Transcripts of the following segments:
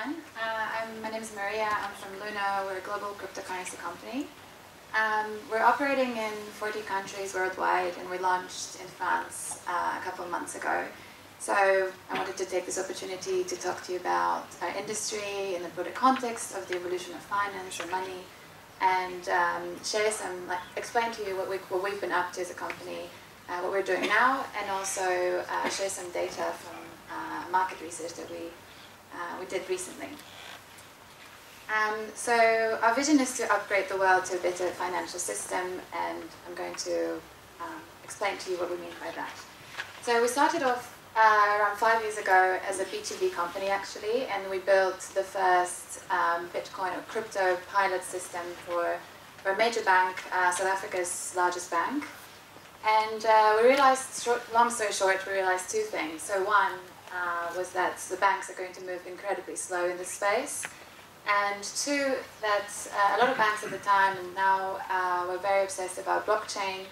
everyone. My name is Maria. I'm from Luno. We're a global cryptocurrency company. We're operating in 40 countries worldwide, and we launched in France a couple of months ago. So I wanted to take this opportunity to talk to you about our industry in the broader context of the evolution of finance and money, and share some, explain to you what we've been up to as a company, what we're doing now, and also share some data from market research that we did recently. So our vision is to upgrade the world to a better financial system, and I'm going to explain to you what we mean by that. So we started off around 5 years ago as a B2B company, actually, and we built the first Bitcoin or crypto pilot system for a major bank, South Africa's largest bank. And we realized, long story short, we realized two things. So one was that the banks are going to move incredibly slow in this space. And two, that a lot of banks at the time and now were very obsessed about blockchain,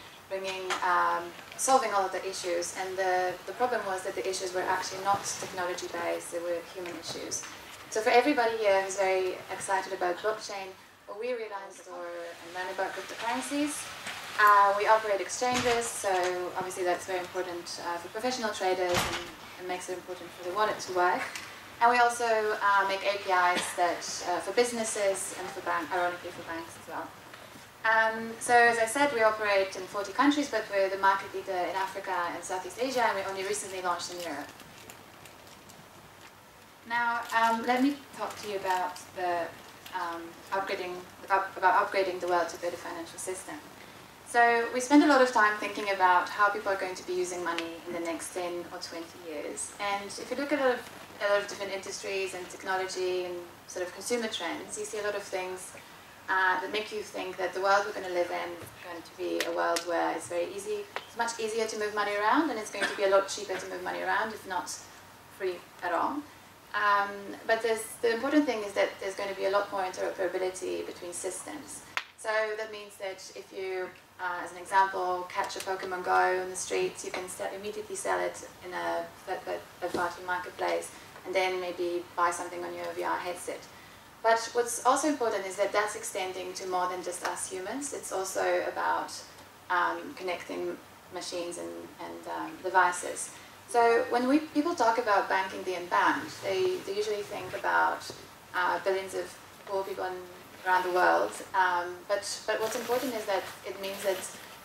solving all of the issues. And the problem was that the issues were actually not technology-based, they were human issues. So for everybody here who's very excited about blockchain, what we realized and learned about cryptocurrencies, we operate exchanges, so obviously that's very important for professional traders and makes it important for the wallet to work. And we also make APIs that for businesses and ironically for banks as well. So as I said, we operate in 40 countries, but we're the market leader in Africa and Southeast Asia, and we only recently launched in Europe. Now, let me talk to you about upgrading the world to a better financial system. So we spend a lot of time thinking about how people are going to be using money in the next 10 or 20 years. And if you look at a lot of different industries and technology and sort of consumer trends, you see a lot of things that make you think that the world we're going to live in is going to be a world where it's it's much easier to move money around, and it's going to be a lot cheaper to move money around, if not free at all. But the important thing is that there's going to be a lot more interoperability between systems. So that means that if you, as an example, catch a Pokemon Go in the streets, you can immediately sell it in a third-party marketplace, and then maybe buy something on your VR headset. But what's also important is that that's extending to more than just us humans. It's also about connecting machines and devices. So when people talk about banking the unbanked, they usually think about billions of poor people around the world. But what's important is that it means that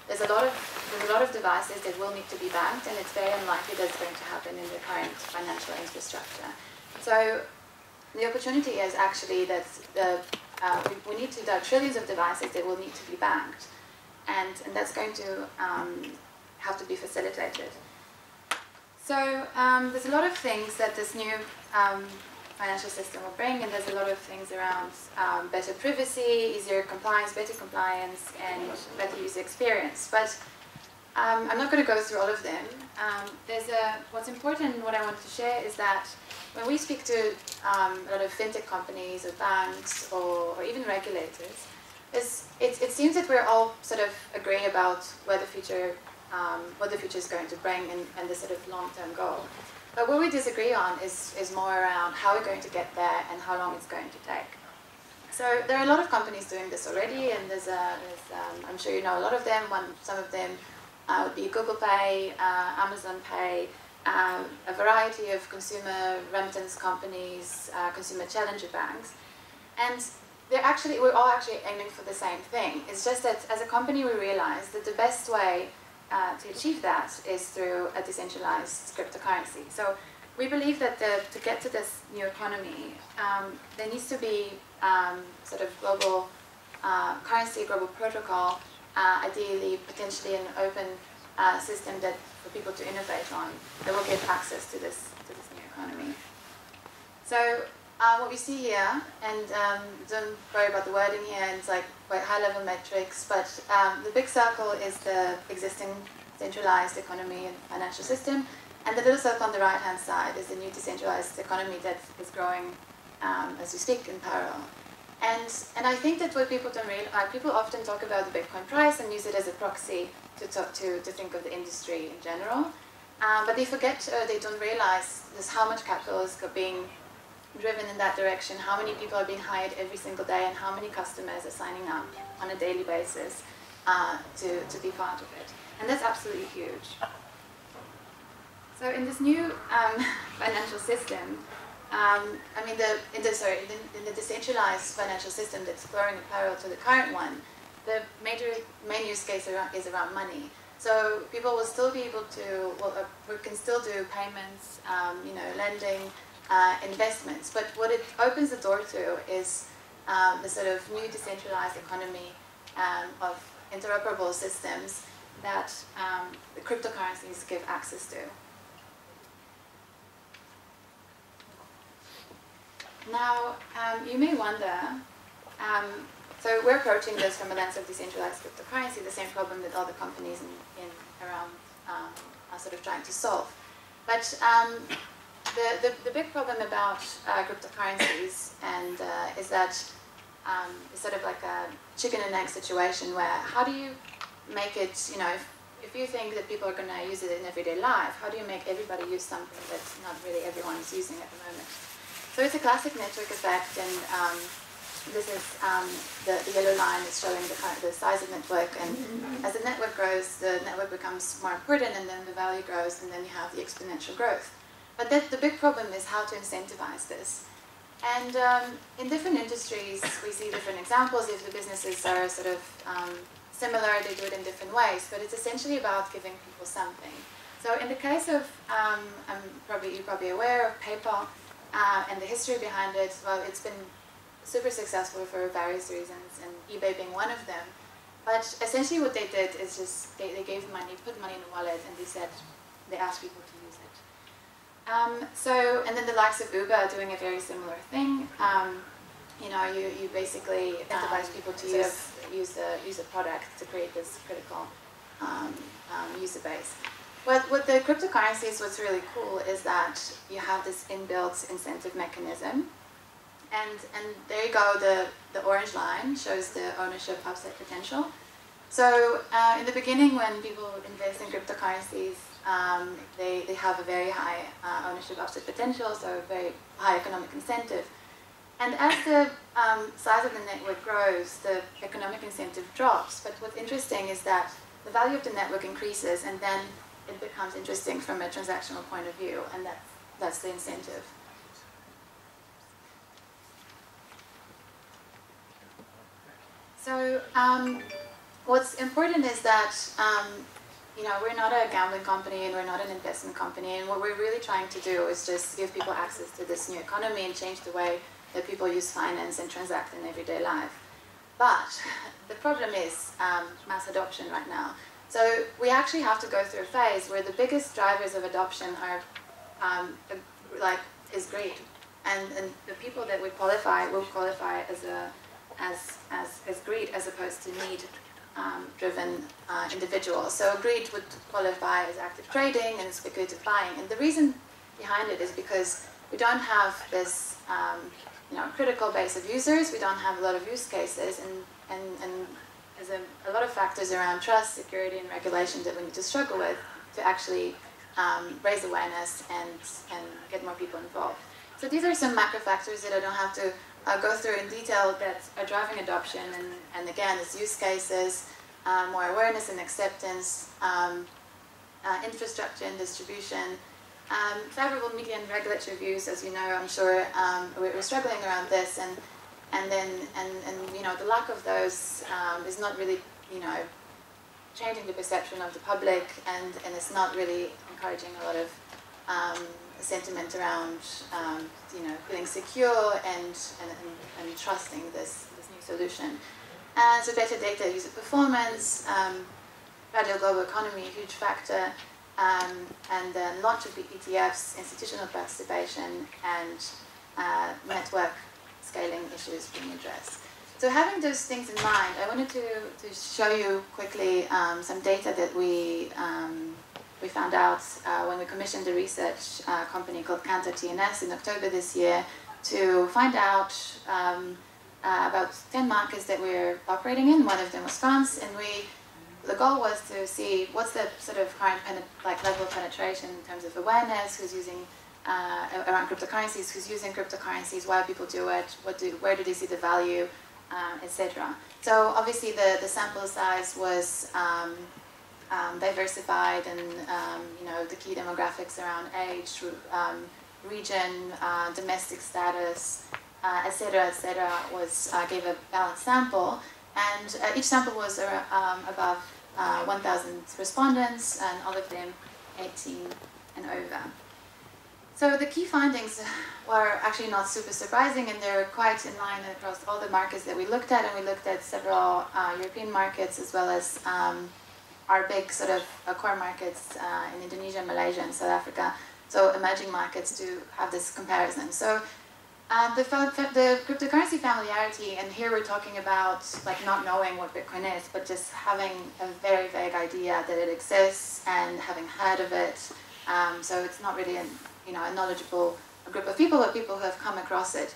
there's a lot of devices that will need to be banked, and it's very unlikely that's going to happen in the current financial infrastructure. So the opportunity is actually that we need to have trillions of devices that will need to be banked, and that's going to have to be facilitated. So there's a lot of things that this new financial system will bring, and there's a lot of things around better privacy, easier compliance, better compliance, and better user experience. But I'm not going to go through all of them. What's important, what I want to share is that when we speak to a lot of fintech companies or banks or even regulators, it seems that we're all sort of agree about where the future, what the future is going to bring and the sort of long-term goal. But what we disagree on is more around how we're going to get there and how long it's going to take. So there are a lot of companies doing this already, and I'm sure you know a lot of them. Some of them would be Google Pay, Amazon Pay, a variety of consumer remittance companies, consumer challenger banks. And we're all actually aiming for the same thing. It's just that as a company we realize that the best way to achieve that is through a decentralized cryptocurrency. So we believe that to get to this new economy, there needs to be sort of global currency, global protocol, ideally potentially an open system that for people to innovate on that will give access to this new economy. So what we see here, and don't worry about the wording here, it's like quite high-level metrics, but the big circle is the existing centralized economy and financial system, and the little circle on the right-hand side is the new decentralized economy that is growing as we speak in parallel. And I think that what people don't realize, people often talk about the Bitcoin price and use it as a proxy to think of the industry in general, but they forget, they don't realize just how much capital is being driven in that direction, how many people are being hired every single day, and how many customers are signing up on a daily basis to be part of it. And that's absolutely huge. So in this new financial system, I mean, in the decentralized financial system that's growing in parallel to the current one, the main use case is around money. So people will still be able to, we can still do payments, you know, lending, investments. But what it opens the door to is the sort of new decentralized economy of interoperable systems that the cryptocurrencies give access to. Now, you may wonder, so we're approaching this from a lens of decentralized cryptocurrency, the same problem that other companies around are sort of trying to solve. But the big problem about cryptocurrencies is that it's sort of like a chicken and egg situation where how do you make it, you know, if you think that people are going to use it in everyday life, how do you make everybody use something that not really everyone is using at the moment? So it's a classic network effect, and this is the yellow line is showing the size of the network, and as the network grows, the network becomes more important, and then the value grows, and then you have the exponential growth. But the big problem is how to incentivize this. And in different industries, we see different examples. If the businesses are sort of similar, they do it in different ways, but it's essentially about giving people something. So in the case of, you're probably aware of PayPal, and the history behind it, well, it's been super successful for various reasons, and eBay being one of them. But essentially what they did is just, they gave money, put money in a wallet, and they asked people to use it. And then the likes of Uber are doing a very similar thing. You know, you basically incentivize people to use the product to create this critical user base. What the cryptocurrencies, what's really cool is that you have this inbuilt incentive mechanism. And there you go, the orange line shows the ownership upside potential. So in the beginning, when people invest in cryptocurrencies, they have a very high ownership upside potential, so a very high economic incentive. And as the size of the network grows, the economic incentive drops. But what's interesting is that the value of the network increases, and then it becomes interesting from a transactional point of view, and that's the incentive. So what's important is that you know, we're not a gambling company and we're not an investment company, and what we're really trying to do is just give people access to this new economy and change the way that people use finance and transact in everyday life. But the problem is mass adoption right now. So we actually have to go through a phase where the biggest drivers of adoption are is greed, and the people that will qualify as greed as opposed to need driven individuals. So greed would qualify as active trading and speculative buying, and the reason behind it is because we don't have this you know, critical base of users, we don't have a lot of use cases, and there's a lot of factors around trust, security, and regulation that we need to struggle with to actually raise awareness and get more people involved. So these are some macro factors that I don't have to go through in detail that are driving adoption, and again, it's use cases, more awareness and acceptance, infrastructure and distribution, favorable media and regulatory views. As you know, I'm sure we're struggling around this, and you know, the lack of those is not really, you know, changing the perception of the public, and it's not really encouraging a lot of sentiment around you know, feeling secure and trusting this new solution. So better data user performance, fragile global economy, a huge factor, and then launch of ETFs, institutional participation, and network scaling issues being addressed. So having those things in mind, I wanted to show you quickly some data that we found out when we commissioned a research company called Cantor TNS in October this year to find out about 10 markets that we're operating in. One of them was France, and the goal was to see what's the sort of current level of penetration in terms of awareness, who's using around cryptocurrencies, who's using cryptocurrencies, why people do it, where do they see the value, etc. So obviously the sample size was diversified, and the key demographics around age, region, domestic status, etc., was gave a balanced sample, and each sample was above 1,000 respondents, and all of them 18 and over. So the key findings were actually not super surprising, and they're quite in line across all the markets that we looked at, and we looked at several European markets as well as our big sort of core markets in Indonesia, Malaysia, and South Africa. So emerging markets do have this comparison. So the cryptocurrency familiarity, and here we're talking about like not knowing what Bitcoin is, but just having a very vague idea that it exists and having heard of it. So it's not really a knowledgeable group of people, but people who have come across it.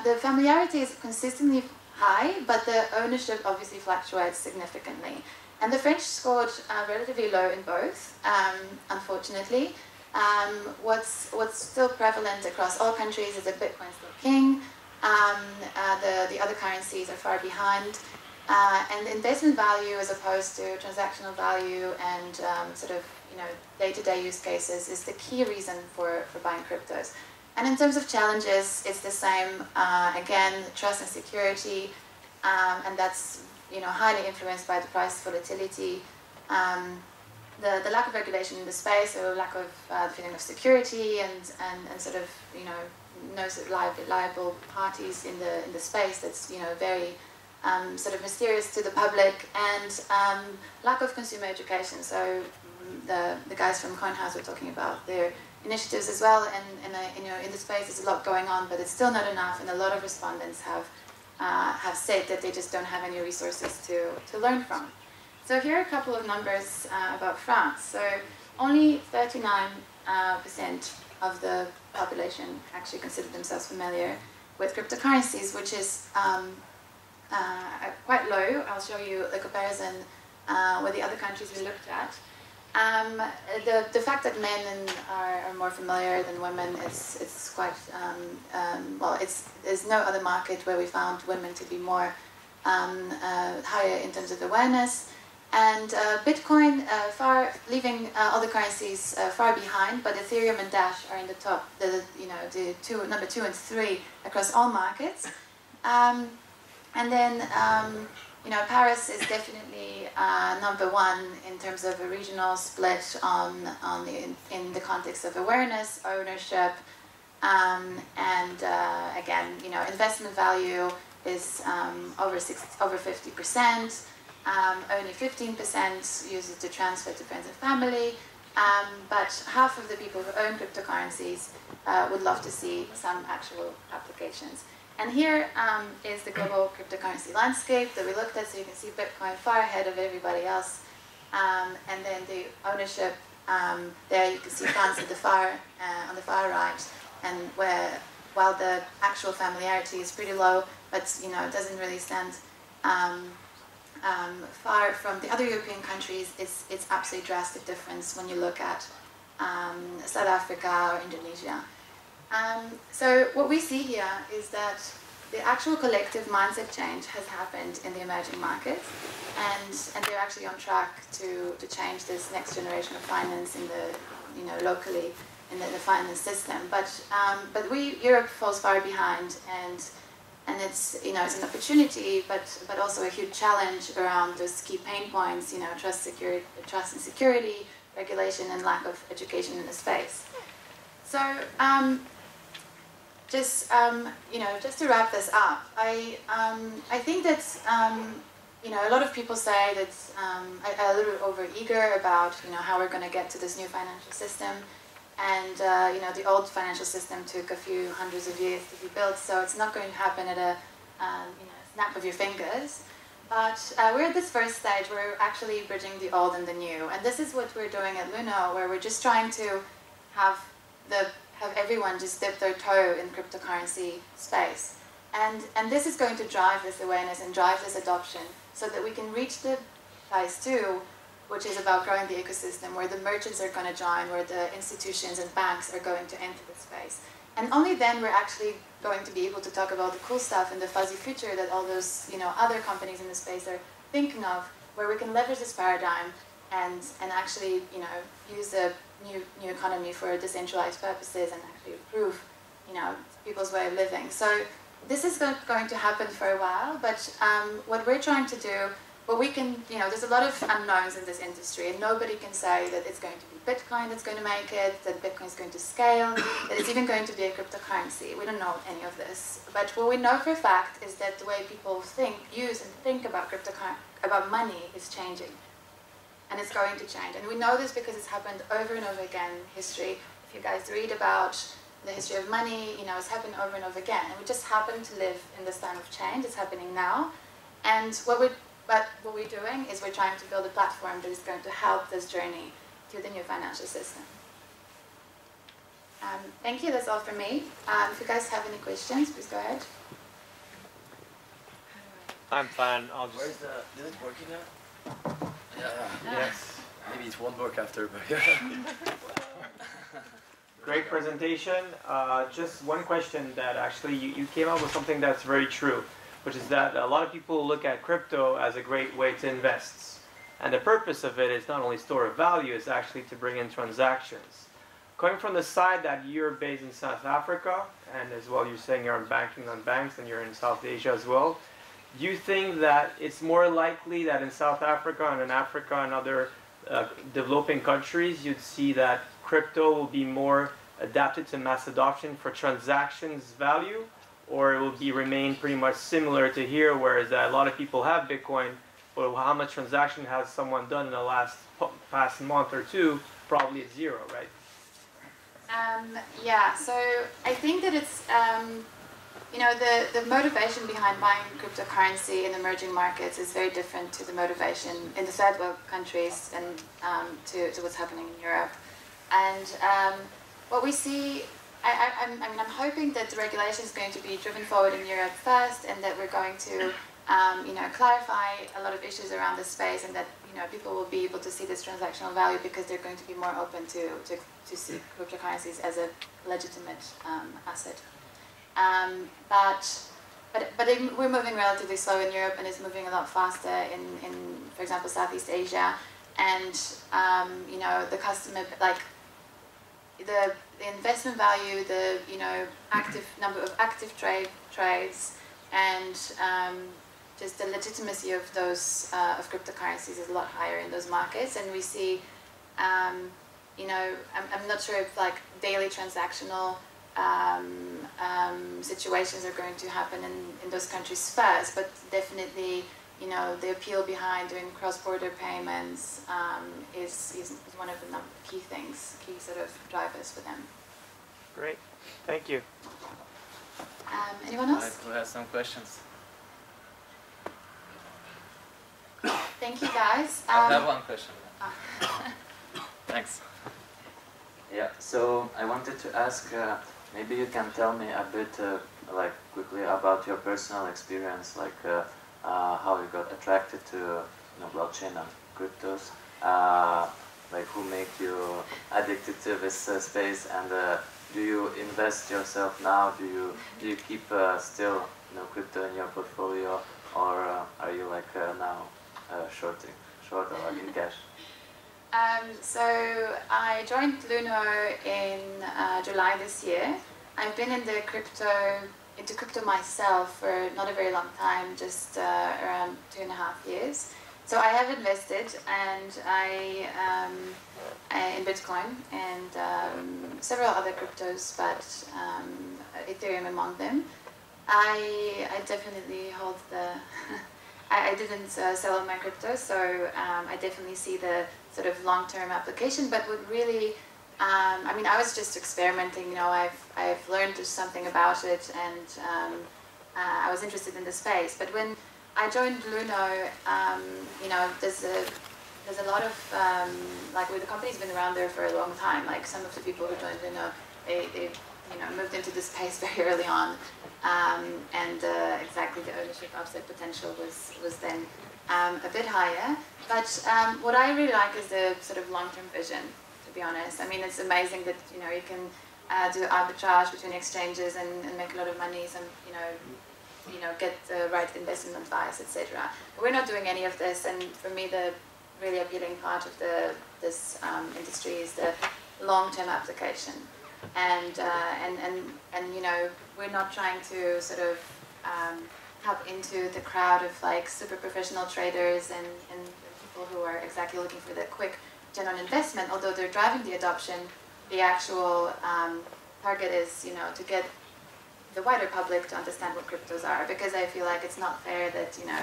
The familiarity is consistently high, but the ownership obviously fluctuates significantly. And the French scored relatively low in both, unfortunately. What's still prevalent across all countries is that Bitcoin is still king. The other currencies are far behind. And investment value as opposed to transactional value and sort of day-to-day use cases is the key reason for buying cryptos. And in terms of challenges, it's the same. Again, trust and security, and that's highly influenced by the price volatility. The lack of regulation in the space, or lack of the feeling of security, and sort of no liable parties in the space. That's very sort of mysterious to the public, and lack of consumer education. So the guys from CoinHouse were talking about their initiatives as well, and in the space there's a lot going on, but it's still not enough, and a lot of respondents have said that they just don't have any resources to learn from. So here are a couple of numbers about France. So only 39% of the population actually consider themselves familiar with cryptocurrencies, which is quite low. I'll show you the comparison with the other countries we looked at. The fact that men are more familiar than women it's quite there's no other market where we found women to be more higher in terms of awareness, and Bitcoin leaving other currencies far behind, but Ethereum and Dash are in the top, number 2 and 3 across all markets, and then Paris is definitely number 1 in terms of a regional split in the context of awareness, ownership, and again, investment value is over 50%. Only 15% uses to transfer to friends and family, but half of the people who own cryptocurrencies would love to see some actual applications. And here is the global cryptocurrency landscape that we looked at. So you can see Bitcoin far ahead of everybody else. And then the ownership, there you can see France at the on the far right, and while the actual familiarity is pretty low, but it doesn't really stand far from the other European countries, it's absolutely drastic difference when you look at South Africa or Indonesia. So what we see here is that the actual collective mindset change has happened in the emerging markets, and they're actually on track to change this next generation of finance in the locally in the finance system. But Europe falls far behind, and it's it's an opportunity, but also a huge challenge around those key pain points, trust and security, regulation, and lack of education in the space. So just to wrap this up, I think that a lot of people say that a little over-eager about how we're going to get to this new financial system, and the old financial system took a few hundreds of years to be built, so it's not going to happen at a snap of your fingers. But we're at this first stage. We're actually bridging the old and the new, and this is what we're doing at Luno, where we're just trying to have everyone just dip their toe in cryptocurrency space, and this is going to drive this awareness and drive this adoption, so that we can reach the place too which is about growing the ecosystem, where the merchants are going to join, where the institutions and banks are going to enter the space. And only then we're actually going to be able to talk about the cool stuff and the fuzzy future that all those other companies in the space are thinking of, where we can leverage this paradigm and actually use the new economy for decentralized purposes and actually improve people's way of living. So this is going to happen for a while, but what we're trying to do, well, we can, there's a lot of unknowns in this industry, and nobody can say that it's going to be Bitcoin that's going to make it, that Bitcoin is going to scale, that it's even going to be a cryptocurrency. We don't know any of this. But what we know for a fact is that the way people use and think about about money is changing. And it's going to change. And we know this because it's happened over and over again in history. If you guys read about the history of money, it's happened over and over again. And we just happen to live in this time of change. It's happening now. And what we're doing is we're trying to build a platform that is going to help this journey to the new financial system. Thank you, that's all from me. If you guys have any questions, please go ahead. I'm fine, I'll just... Where's did it work again? Yeah. Yes. Maybe it won't work after, but Great presentation. Just one question that actually you came up with something that's very true, which is that a lot of people look at crypto as a great way to invest. And the purpose of it is not only store of value, it's actually to bring in transactions. Coming from the side that you're based in South Africa, and as well you're saying you're on banking on banks and you're in South Asia as well, do you think that it's more likely that in South Africa and in Africa and other developing countries you'd see that crypto will be more adapted to mass adoption for transactions value, or it will remain pretty much similar to here, whereas a lot of people have Bitcoin, but how much transaction has someone done in the past month or two? Probably it's zero, right? Yeah, so I think that it's, the motivation behind buying cryptocurrency in emerging markets is very different to the motivation in the third world countries and to what's happening in Europe. And what we see, I'm hoping that the regulation is going to be driven forward in Europe first, and that we're going to clarify a lot of issues around this space, and that people will be able to see this transactional value because they're going to be more open to see cryptocurrencies as a legitimate asset. But we're moving relatively slow in Europe, and it's moving a lot faster in for example, Southeast Asia, and the customer, like the investment value, the number of active trades, and just the legitimacy of those of cryptocurrencies is a lot higher in those markets, and we see, I'm not sure if like daily transactional situations are going to happen in those countries first, but definitely, the appeal behind doing cross-border payments is one of the key sort of drivers for them. Great, thank you. Anyone else? Who has some questions? Thank you, guys. I have one question. Thanks. Yeah, so I wanted to ask, maybe you can tell me a bit, quickly about your personal experience, how you got attracted to blockchain and cryptos, who made you addicted to this space, and do you invest yourself now? Do you keep still crypto in your portfolio, or are you now short or in cash? So I joined Luno in July this year. I've been into crypto myself for not a very long time, just around 2.5 years. So I have invested, and in Bitcoin and several other cryptos, but Ethereum among them. I definitely hold the. I didn't sell all my crypto, so I definitely see the sort of long-term application. But what really, I was just experimenting. I've learned something about it, and I was interested in the space. But when I joined Luno, there's a lot of the company's been around there for a long time. Like some of the people who joined Luno, they moved into the space very early on, and exactly the ownership upside potential was then a bit higher. But what I really like is the sort of long-term vision, to be honest. I mean, it's amazing that, you know, you can do arbitrage between exchanges and make a lot of money, and, you know, get the right investment advice, etc. But we're not doing any of this, and for me, the really appealing part of this industry is the long-term application. And you know, we're not trying to sort of tap into the crowd of like super professional traders and people who are exactly looking for the quick return on investment. Although they're driving the adoption, the actual target is, you know, to get the wider public to understand what cryptos are, because I feel like it's not fair that, you know,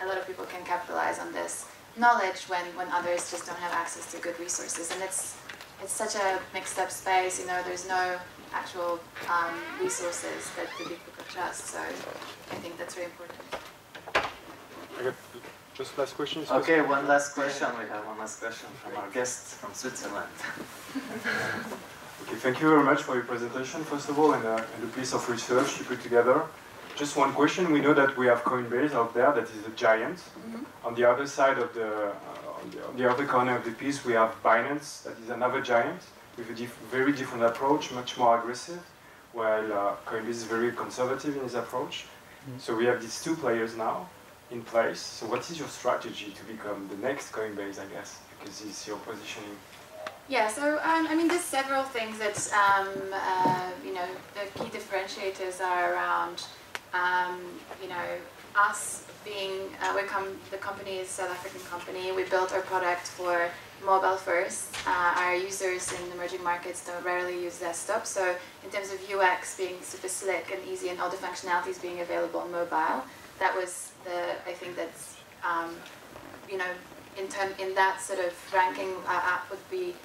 a lot of people can capitalize on this knowledge when others just don't have access to good resources. And it's such a mixed up space, you know, there's no actual resources that the people could trust, so I think that's very important. Okay, just last question. Okay, one last question. We have one last question from our guest from Switzerland. Okay, thank you very much for your presentation, first of all, and the piece of research you put together. Just one question. We know that we have Coinbase out there that is a giant. Mm-hmm. On the other side of on the other corner of the piece, we have Binance, that is another giant with a very different approach, much more aggressive, while Coinbase is very conservative in his approach. Mm-hmm. So we have these two players now in place. So what is your strategy to become the next Coinbase, I guess, because it's your positioning? Yeah, so I mean, there's several things that, you know, the key differentiators are around, you know, us being, the company is a South African company. We built our product for mobile first. Our users in emerging markets don't rarely use desktop. So in terms of UX being super slick and easy and all the functionalities being available on mobile, that was I think that's, you know, in that sort of ranking, our app would be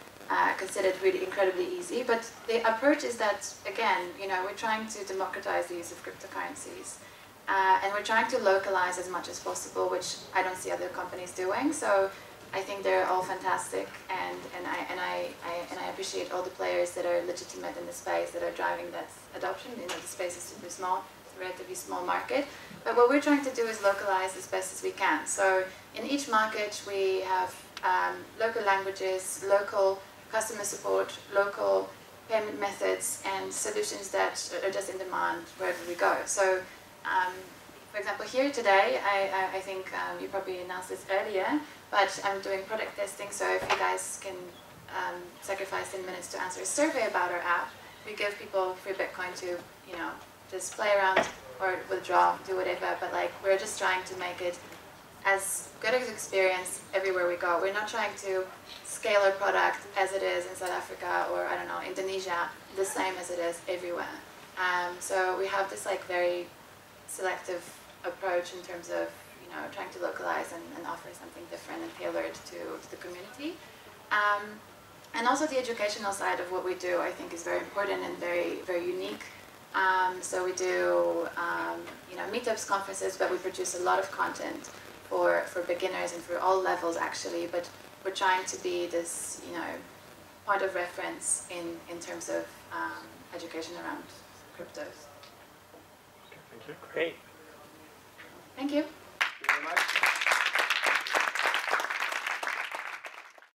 considered really incredibly easy. But the approach is that, again, you know, we're trying to democratize the use of cryptocurrencies. And we're trying to localize as much as possible, which I don't see other companies doing. So I think they're all fantastic, and I appreciate all the players that are legitimate in the space that are driving that adoption. You know, the space is super small, it's a relatively small market. But what we're trying to do is localize as best as we can. So in each market we have local languages, local customer support, local payment methods, and solutions that are just in demand wherever we go. So for example, here today, I think you probably announced this earlier, but I'm doing product testing, so if you guys can sacrifice 10 minutes to answer a survey about our app, we give people free Bitcoin to, you know, just play around or withdraw, do whatever, but like, we're just trying to make it as good as experience everywhere we go. We're not trying to scale our product as it is in South Africa or, I don't know, Indonesia, the same as it is everywhere. So we have this like very selective approach in terms of, you know, trying to localize and offer something different and tailored to the community. And also the educational side of what we do, I think, is very important and very, very unique. So we do, you know, meetups, conferences, but we produce a lot of content for beginners and for all levels, actually. But we're trying to be this, you know, point of reference in terms of education around cryptos. Okay, thank you. Great. Thank you. Thank you very much.